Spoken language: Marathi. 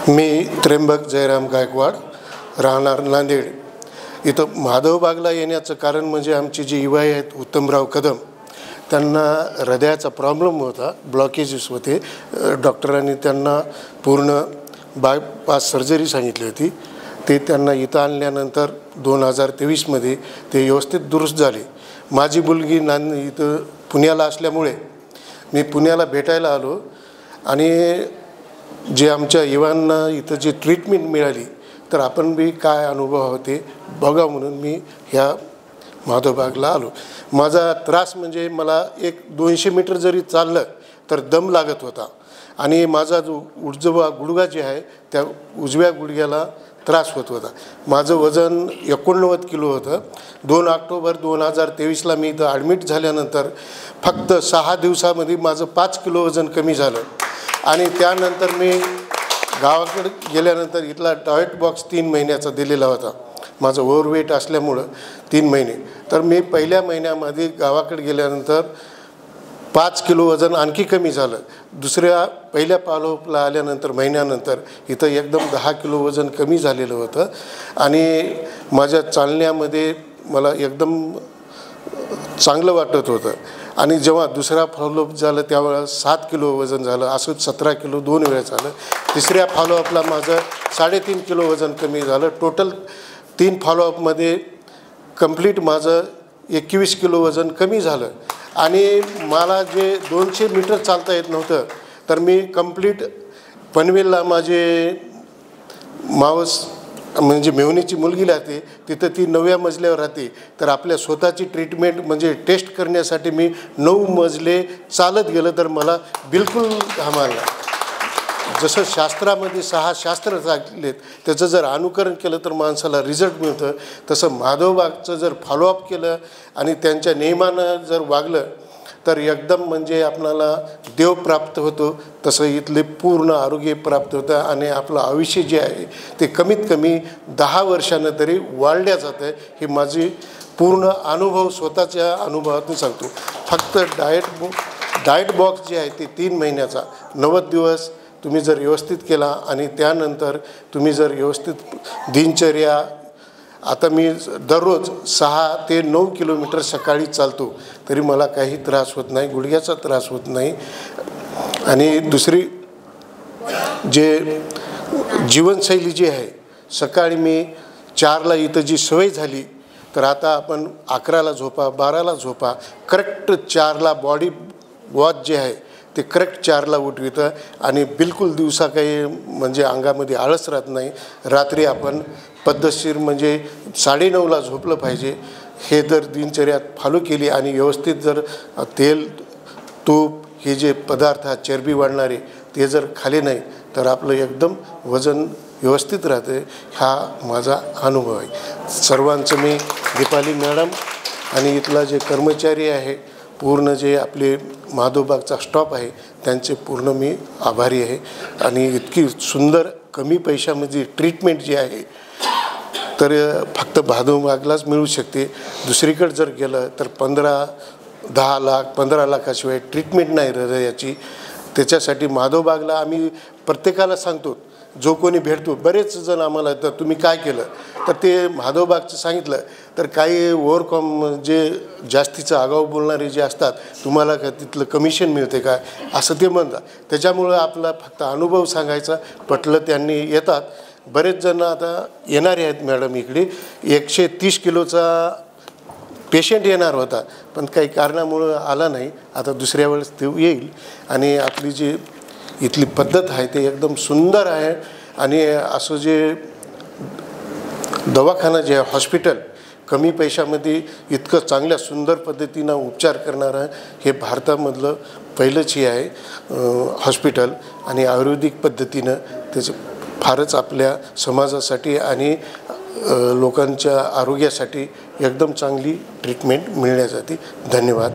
मी त्र्यंबक जयराम गायकवाड, राहणार नांदेड. इथं माधवबागला येण्याचं कारण म्हणजे आमचे जे युवा आहेत उत्तमराव कदम, त्यांना हृदयाचा प्रॉब्लेम होता, ब्लॉकेजेस होते. डॉक्टरांनी त्यांना पूर्ण बायपास सर्जरी सांगितली होती. ते त्यांना इथं आणल्यानंतर 2023मध्ये ते व्यवस्थित दुरुस्त झाले. माझी मुलगी इथं पुण्याला असल्यामुळे मी पुण्याला भेटायला आलो आणि जे आमच्या युवांना इथं जे ट्रीटमेंट मिळाली तर आपण बी काय अनुभव होते बघा म्हणून मी ह्या माधवबागला आलो. माझा त्रास म्हणजे मला 200 मीटर जरी चाललं तर दम लागत होता आणि माझा जो उजवा गुडघा जे आहे त्या उजव्या गुडघ्याला त्रास होत होता. माझं वजन 89 किलो होतं. 2 ऑक्टोबर 2023ला मी इथं ॲडमिट झाल्यानंतर फक्त 6 दिवसामध्ये माझं 5 किलो वजन कमी झालं आणि त्यानंतर मी गावाकडे गेल्यानंतर इथला डाएट बॉक्स 3 महिन्याचा दिलेला होता. माझं ओव्हरवेट असल्यामुळं 3 महिने. तर मी पहिल्या महिन्यामध्ये गावाकडे गेल्यानंतर 5 किलो वजन आणखी कमी झालं. पहिल्या फॉलोअपला आल्यानंतर महिन्यानंतर इथं एकदम 10 किलो वजन कमी झालेलं होतं आणि माझ्या चालण्यामध्ये मला एकदम चांगलं वाटत होतं. आणि जेव्हा दुसरा फॉलोअप झालं त्यावेळेस 7 किलो वजन झालं. असं 17 किलो 2 वेळा झालं. तिसऱ्या फॉलोअपला माझं 3.5 किलो वजन कमी झालं. टोटल 3 फॉलोअपमध्ये कंप्लीट माझं 21 किलो वजन कमी झालं. आणि मला जे 200 मीटर चालता येत नव्हतं तर मी कंप्लीट पनवेलला माझे मावस म्हणजे मेहुणीची मुलगी राहते, तिथं ती 9व्या मजल्यावर राहते. तर आपल्या स्वतःची ट्रीटमेंट म्हणजे टेस्ट करण्यासाठी मी 9 मजले चालत गेलं तर मला बिलकुल घामाला. जसं शास्त्रामध्ये 6 शास्त्र सांगितलेत त्याचं जर अनुकरण केलं तर माणसाला रिझल्ट मिळतं, तसं माधवबागचं जर फॉलोअप केलं आणि त्यांच्या नियमानं जर वागलं तर एकदम म्हणजे आपणाला देव प्राप्त होतो. तसं इथले पूर्ण आरोग्य प्राप्त होतं आणि आपलं आयुष्य जे आहे ते कमीत कमी 10 वर्षानं तरी वाढल्या जातं. हे माझी पूर्ण अनुभव स्वतःच्या अनुभवातून सांगतो. फक्त डाएट बॉक्स जे आहे ते 3 महिन्याचा 90 दिवस तुम्ही जर व्यवस्थित केला आणि त्यानंतर तुम्ही जर व्यवस्थित दिनचर्या, आता मी दररोज 6 ते 9 किलोमीटर सकाळी चालतो तरी मला काही त्रास होत नाही, गुडघ्याचा त्रास होत नाही. आणि दुसरी जे जीवनशैली जी आहे, सकाळी मी 4ला इथं जी सवय झाली तर आता आपण 11ला झोपा 12ला झोपा, करेक्ट 4ला बॉडी वॉच जे आहे ते करेक्ट 4ला उठवितं आणि बिलकुल दिवसा काही म्हणजे अंगामध्ये आळस राहत नाही. रात्री आपण पद्धतशीर म्हणजे 9:30ला झोपलं पाहिजे. हे जर दिनचर्यात फॉलो केली आणि व्यवस्थित जर तेल तूप हे जे पदार्थ चरबी वाढणारे ते जर खाले नाही तर आपलं एकदम वजन व्यवस्थित राहते. हा माझा अनुभव आहे. सर्वांचं मी दीपाली मॅडम आणि इथला जे कर्मचारी आहे, पूर्ण जे आपले माधवबागचा स्टॉप आहे त्यांचे पूर्ण मी आभारी आहे. आणि इतकी सुंदर कमी पैशामध्ये ट्रीटमेंट जी आहे तर फक्त माधवबागलाच मिळू शकते. दुसरीकडे जर गेलं तर 10 लाख 15 लाखाशिवाय ट्रीटमेंट नाही हृदयाची. त्याच्यासाठी माधवबागला आम्ही प्रत्येकाला सांगतो, जो कोणी भेटतो, बरेच जण आम्हाला तर तुम्ही काय केलं तर ते माधवबागचं सांगितलं तर काही जे जास्तीचं आगाऊ बोलणारे जे असतात, तुम्हाला का तिथलं कमिशन मिळते काय असं ते म्हणतात. त्याच्यामुळं आपला फक्त अनुभव सांगायचा, पटलं त्यांनी येतात. बरेच जण आता येणारे आहेत मॅडम इकडे. 130 किलोचा पेशंट येणार होता पण काही कारणामुळं आला नाही. आता दुसऱ्या वेळेस ते येईल. आणि आपली जी इथली पद्धत आहे ते एकदम सुंदर आहे. आणि असं जे दवाखाना जे आहे, हॉस्पिटल कमी पैशामध्ये इतकं चांगल्या सुंदर पद्धतीनं उपचार करणारं हे भारतामधलं पहिलंच हे आहे हॉस्पिटल. आणि आयुर्वेदिक पद्धतीनं त्याचं फारच आपल्या समाजासाठी आणि लोकांच्या आरोग्यासाठी एकदम चांगली ट्रीटमेंट मिळण्यासाठी. धन्यवाद.